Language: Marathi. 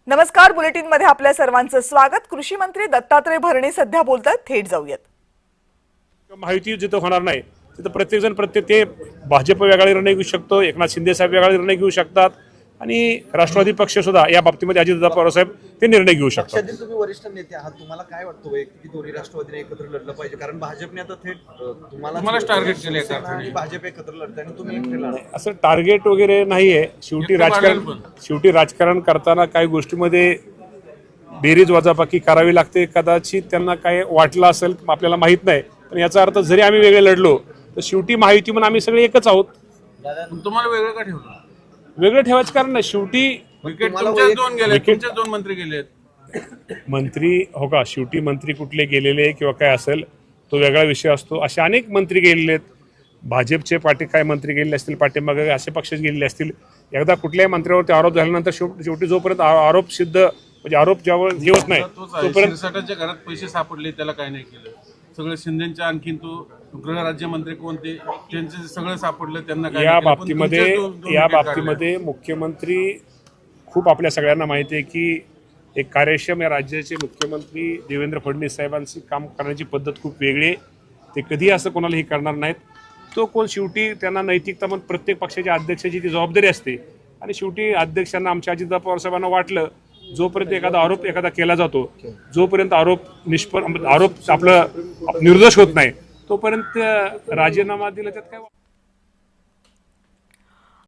नमस्कार, बुलेटिन मध्ये आपल्या सर्वांचं स्वागत। कृषी मंत्री दत्तात्रय भरणे सध्या बोलतात, थेट जाऊयात। माहिती जिथं होणार नाही तिथं प्रत्येकजण ते भाजप वेगळा निर्णय घेऊ शकतो, एकनाथ शिंदे साहेब वेगळा निर्णय घेऊ शकतात आणि राष्ट्रवादी पक्ष सुद्धा या बाबतीमध्ये अजितदादा पवार साहेब ते निर्णय घेऊ शकतात। पक्षातील तुम्ही वरिष्ठ नेते आहात, तुम्हाला काय वाटतं वैयक्तिक की दोन्ही राष्ट्रवादीने एकत्र लढलं पाहिजे? कारण भाजपने आता थेट तुम्हाला टार्गेट केले आणि भाजप एकत्र लढत आणि तुम्ही एकटे लढा। असं टार्गेट वगैरे नाहीये। शेवटी राजकारण करताना काही गोष्टीमध्ये बेरीज वजाबाकी करावी लागते। कदाचित त्यांना काय वाटलं असेल आपल्याला माहित नाही, पण याचा अर्थ जरी आम्ही वेगळे लढलो तर शेवटी माहिती म्हणून आम्ही सगळे एकच आहोत। तुम्हाला वेगळं का ठेवलं? वेगळं ठेवायचं कारण नाही। शेवटी दोन मंत्री गेलेत मंत्री हो का, शेवटी मंत्री कुठले गेलेले किंवा काय असेल तो वेगळा विषय असतो। असे अनेक मंत्री गेलेले आहेत, भाजपचे काय मंत्री गेलेले असतील, पाठीमागे असे पक्ष गेलेले असतील। एकदा कुठल्याही मंत्र्यावरती आरोप झाल्यानंतर शेवटी जोपर्यंत आरोप सिद्ध म्हणजे आरोप ज्यावर हे होत नाही तोपर्यंत घरात पैसे सापडले त्याला काय नाही केलं। सगळं शिंदेच्या आणखीन तो गृहराज्यमंत्री कोणते त्यांचे सगळं सापडलं, त्यांना काय या बाबतीमध्ये मुख्यमंत्री खूप आपल्या सगळ्यांना माहिती आहे की एक कार्यक्षम या राज्याचे मुख्यमंत्री देवेंद्र फडणवीस साहेबांची काम करण्याची पद्धत खूप वेगळी आहे। ते कधी असं कोणालाही करणार नाहीत। तो कोण शेवटी त्यांना नैतिकता म्हणून प्रत्येक पक्षाच्या अध्यक्षाची ती जबाबदारी असते आणि शेवटी अध्यक्षांना आमच्या अजितदादा पवार साहेबांना वाटलं जोपर्यंत एखादा आरोप केला जातो, जोपर्यंत आरोप आपलं निर्दोष होत नाही तोपर्यंत राजीनामा दिला त्यात काय